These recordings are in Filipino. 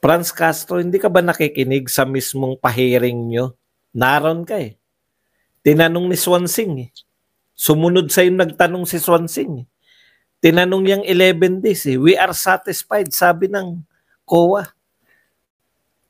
Franz Castro, hindi ka ba nakikinig sa mismong pahiring nyo? Naroon ka eh. Tinanong ni Swansing eh. Sumunod sa'yo nagtanong si Swansing eh. Tinanong niyang 11 days eh. We are satisfied, sabi ng COA.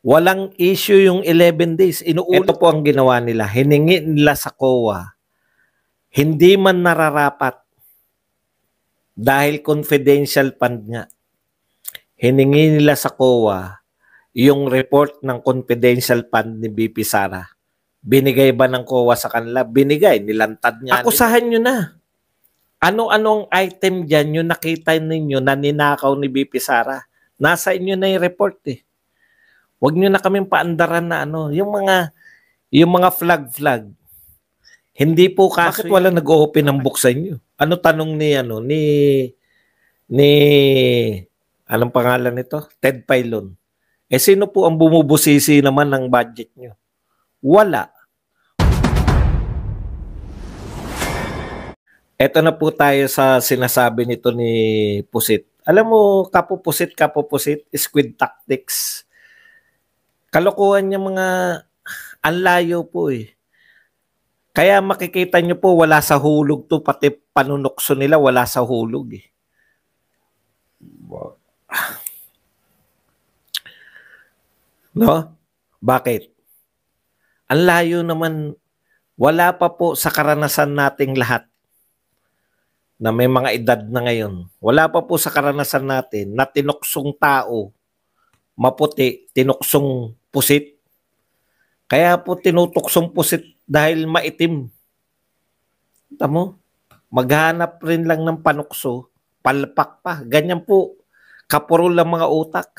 Walang issue yung 11 days. Ito po ang ginawa nila. Hiningi nila sa COA. Hindi man nararapat dahil confidential fund nga. Hiningi nila sa COA yung report ng confidential fund ni BP Sara. Binigay ba ng COA sa kanila? Binigay. Nilantad niya. Akusahan nyo na. Ano-anong item dyan yung nakita ninyo na ninakaw ni BP Sara? Nasa inyo na yung report eh. Huwag nyo na kaming paandaran na yung mga flag. Hindi po kaso. Bakit wala nag-open ng book sa inyo? Ano tanong ni anong pangalan nito? Ted Filon. Sino po ang bumubusisi naman ng budget nyo? Wala. Ito na po tayo sa sinasabi nito ni Pusit. Alam mo, kapupusit, squid tactics. Kalokohan niya mga anlayo po eh. Kaya makikita nyo po wala sa hulog to, pati panunokso nila wala sa hulog eh. No? Bakit? Ang layo naman, wala pa po sa karanasan nating lahat na may mga edad na ngayon. Wala pa po sa karanasan natin na tinuksong tao, maputi, tinuksong pusit. Kaya po tinutuksong pusit dahil maitim. Tamo? Maghanap rin lang ng panukso, palpak pa. Ganyan po, kapurol ang mga utak.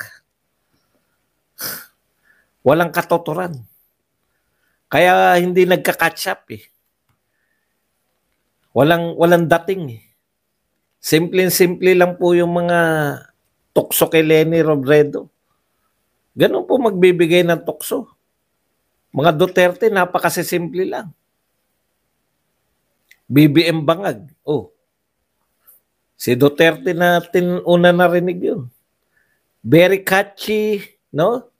Walang katotoran. Kaya hindi nagka-catch up eh. Walang dating eh. Simple lang po yung mga tukso kay Leni Robredo. Ganun po magbibigay ng tukso. Mga Duterte, napakasisimple lang. BBM Bangag. Oh. Si Duterte natin una narinig yun. Very catchy, no?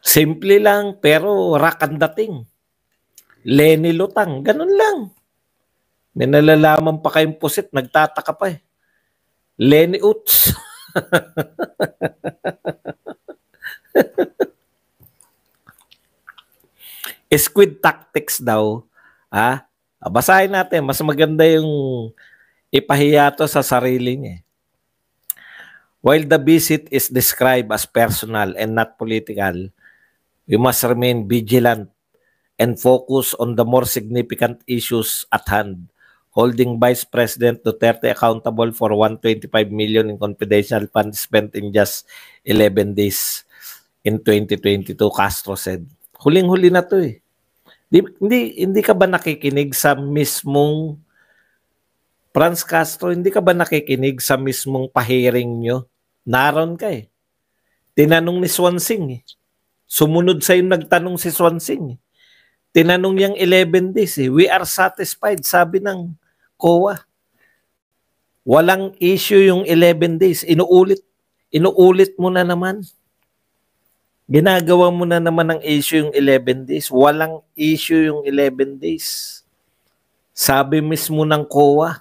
Simple lang, pero rock ang dating. Leni Lutang, ganun lang. May nalalaman pa kayong pusit, nagtataka pa eh. Leni Uts. Squid tactics daw. Basahin natin, mas maganda yung ipahiya to sa sarili niya. While the visit is described as personal and not political, we must remain vigilant and focus on the more significant issues at hand, holding Vice President Duterte accountable for 125 million in confidential funds spent in just 11 days in 2022, Castro said. Huling-huli na to eh. Hindi ka ba nakikinig sa mismong Franz Castro, hindi ka ba nakikinig sa mismong pahiring nyo? Naroon ka eh. Tinanong ni Swansing eh. Sumunod sa'yo nagtanong si Swansing eh. Tinanong niyang 11 days eh. We are satisfied, sabi ng COA. Walang issue yung 11 days. Inuulit mo na naman. Ginagawa mo na naman ang issue yung 11 days. Walang issue yung 11 days. Sabi mismo ng COA.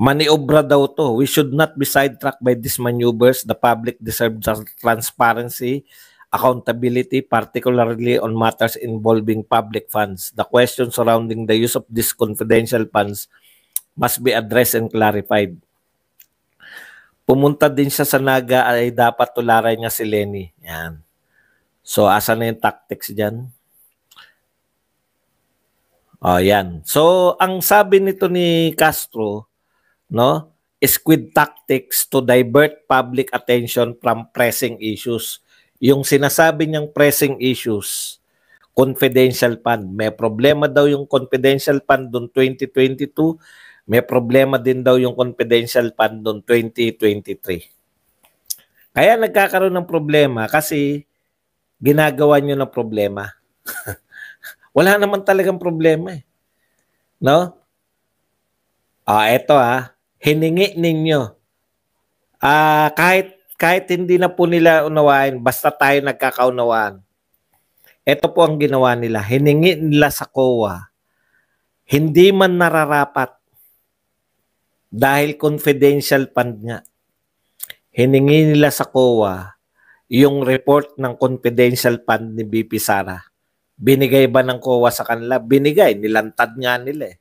Maniobra daw to. We should not be sidetracked by these maneuvers. The public deserves transparency, accountability, particularly on matters involving public funds. The questions surrounding the use of these confidential funds must be addressed and clarified. Pumunta din siya sa Naga ay dapat tularan niya si Leni. Yan. So, asa na yung tactics dyan? Yan. So, ang sabi nito ni Castro, no, squid tactics to divert public attention from pressing issues. Yung sinasabi niyang pressing issues, confidential fund. May problema daw yung confidential fund doon 2022. May problema din daw yung confidential fund noong 2023. Kaya nagkakaroon ng problema kasi ginagawa nyo ng problema. Wala naman talagang problema eh. No? Eto hiningi ninyo. Kahit hindi na po nila unawain, basta tayo nagkakaunawaan. Ito po ang ginawa nila. Hiningi nila sa COA. Hindi man nararapat dahil confidential fund nga. Hiningi nila sa COA yung report ng confidential fund ni BP Sara. Binigay ba ng COA sa kanila? Binigay. Nilantad nga nila eh.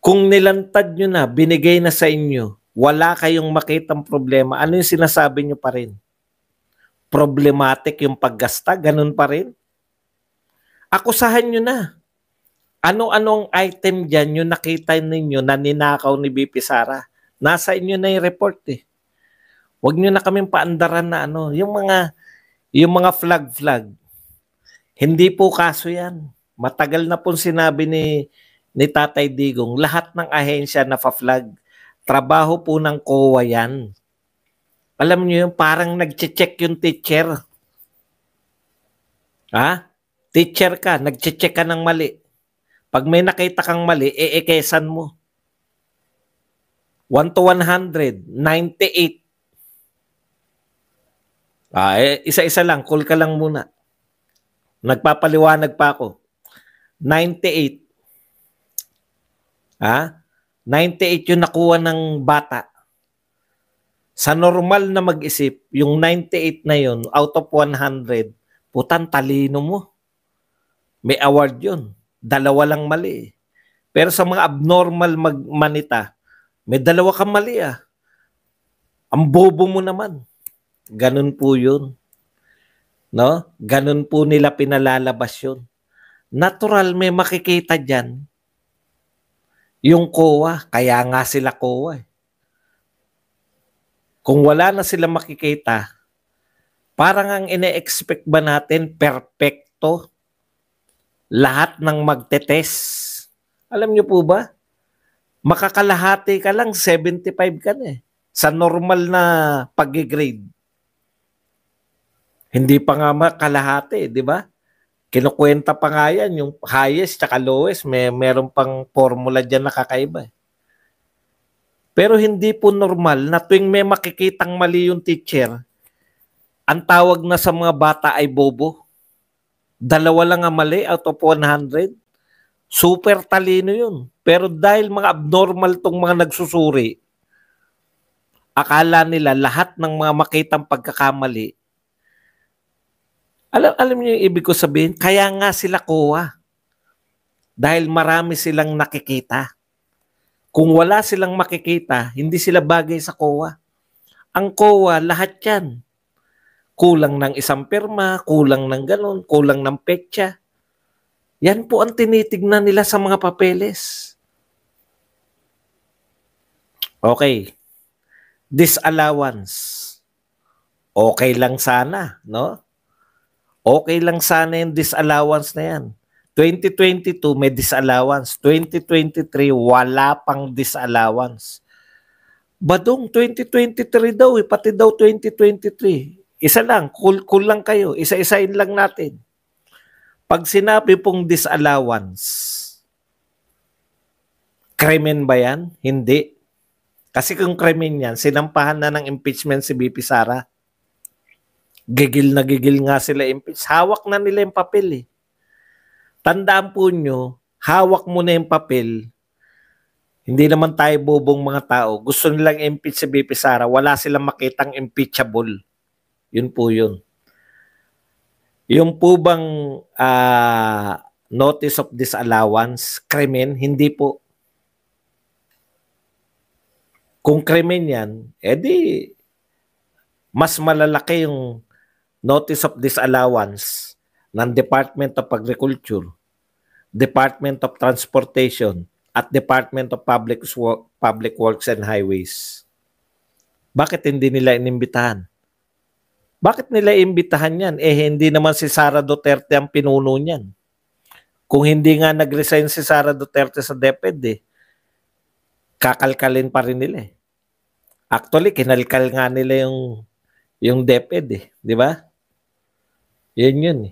Kung nilantad nyo na, binigay na sa inyo, wala kayong makitang problema, ano yung sinasabi nyo pa rin? Problematic yung paggasta? Ganun pa rin? Akusahan nyo na. Ano-anong item dyan yung nakita ninyo na ninakaw ni BP Sara? Nasa inyo na yung report eh. Huwag nyo na kaming paandaran na yung mga flag. Hindi po kaso yan. Matagal na pong sinabi ni Tatay Digong, lahat ng ahensya na pa-flag, trabaho po ng COA yan. Alam niyo yung parang nag-check yung teacher. Teacher ka, nag-check ka ng mali. Pag may nakita kang mali, ekesan mo. 1 to 100, 98. Isa-isa lang, call ka lang muna. Nagpapaliwanag pa ako. 98. 98 yung nakuha ng bata. Sa normal na mag-isip, yung 98 na yun, out of 100, putang talino mo. May award yun. 2 lang mali. Pero sa mga abnormal manita, may 2 kang mali Ang bobo mo naman. Ganun po yun. No? Ganun po nila pinalalabas yun. Natural, may makikita dyan. Yung COA, kaya nga sila COA. Kung wala na sila makikita, parang ang ine-expect ba natin, perfecto, lahat ng magte-test. Alam niyo po ba? Makakalahati ka lang, 75 ka na sa normal na pag-grade. Hindi pa nga makalahati, di ba? Kinukwenta pa nga yan, yung highest tsaka lowest, meron pang formula dyan na kakaiba. Pero hindi po normal na tuwing may makikitang mali yung teacher, ang tawag na sa mga bata ay bobo. 2 lang ang mali out of 100. Super talino yun. Pero dahil mga abnormal tong mga nagsusuri, akala nila lahat ng mga makitang pagkakamali, alam niyo yung ibig ko sabihin? Kaya nga sila COA. Dahil marami silang nakikita. Kung wala silang makikita, hindi sila bagay sa COA. Ang COA, lahat yan. Kulang ng isang pirma, kulang ng ganon, kulang ng petsa. Yan po ang tinitignan nila sa mga papeles. Okay. Disallowance. Okay lang sana, no? Okay lang sana yung disallowance na yan. 2022 may disallowance. 2023 wala pang disallowance. Badong 2023 daw pati daw 2023. Isa lang, cool lang kayo. Isa-isain lang natin. Pag sinabi pong disallowance, krimen ba yan? Hindi. Kasi kung krimen yan, sinampahan na ng impeachment si BP Sara. Gigil na gigil nga sila impeach. Hawak na nila yung papel Tandaan po nyo, hawak mo na yung papel. Hindi naman tayo bobong mga tao. Gusto nilang impeach si BP Sara. Wala silang makitang impeachable. Yun po yun. Yung po bang notice of disallowance, krimen? Hindi po. Kung krimen yan, edi mas malalaki yung notice of disallowance ng Department of Agriculture, Department of Transportation, at Department of Public Works and Highways. Bakit hindi nila inimbitahan? Bakit nila imbitahan yan? Hindi naman si Sara Duterte ang pinuno niyan. Kung hindi nga nag-resign si Sara Duterte sa DepEd, kakalkalin pa rin nila Actually, kinalkal nga nila yung DepEd di ba? Yun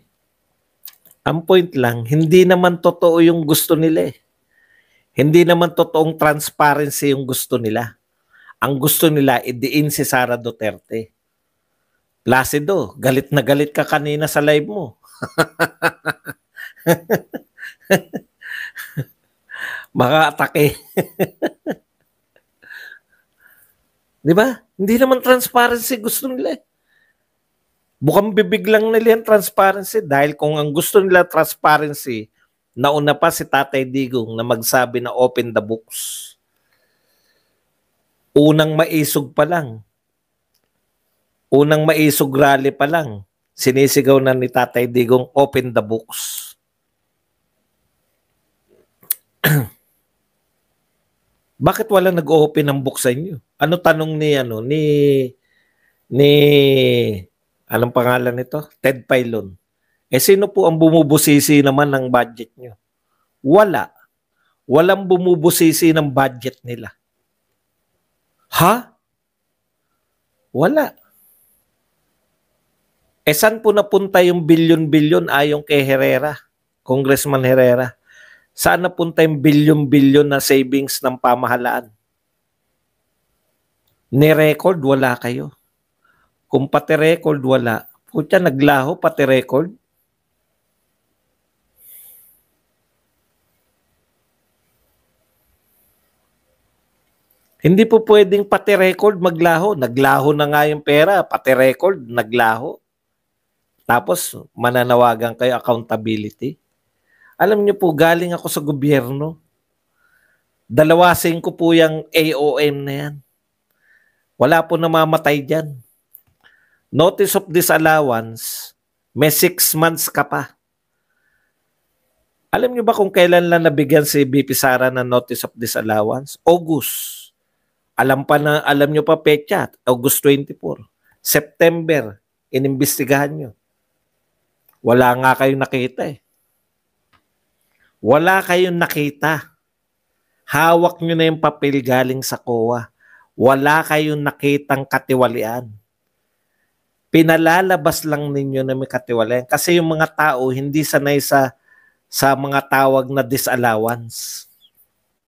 Ang point lang, hindi naman totoo yung gusto nila Hindi naman totoong transparency yung gusto nila. Ang gusto nila, idiin si Sara Duterte. Placido, galit na galit ka kanina sa live mo. Maka-atake. Di ba? Hindi naman transparency gusto nila. Bukang bibig lang nila yung transparency dahil kung ang gusto nila transparency, nauna pa si Tatay Digong na magsabi na open the books. Unang maisog pa lang. Unang maisog rally pa lang. Sinisigaw na ni Tatay Digong open the books. Bakit wala nag-open ng book sa inyo? Ano tanong ni anong pangalan nito? Ted Filon. Sino po ang bumubusisi naman ng budget nyo? Wala. Walang bumubusisi ng budget nila. Ha? Wala. Saan po napunta yung bilyon-bilyon ayon kay Herrera, Congressman Herrera? Saan napunta yung bilyon-bilyon na savings ng pamahalaan? Ni-record, wala kayo. Kung pati record, wala. Putya, naglaho pati record. Hindi po pwedeng pati record maglaho. Naglaho na nga yung pera, pati record, naglaho. Tapos, mananawagan kayo accountability. Alam niyo po, galing ako sa gobyerno. Dalawasin ko po yung AOM na yan. Wala po namamatay dyan. Notice of disallowance, may 6 months ka pa. Alam niyo ba kung kailan lang nabigyan si BP Sara ng notice of disallowance? August. Alam niyo pa petsa, August 24. September, inimbestigahan niyo. Wala nga kayong nakita eh. Wala kayong nakita. Hawak nyo na yung papel galing sa COA. Wala kayong nakitang katiwalian. Pinalalabas lang ninyo na may katiwalian. Kasi yung mga tao hindi sanay sa mga tawag na disallowance.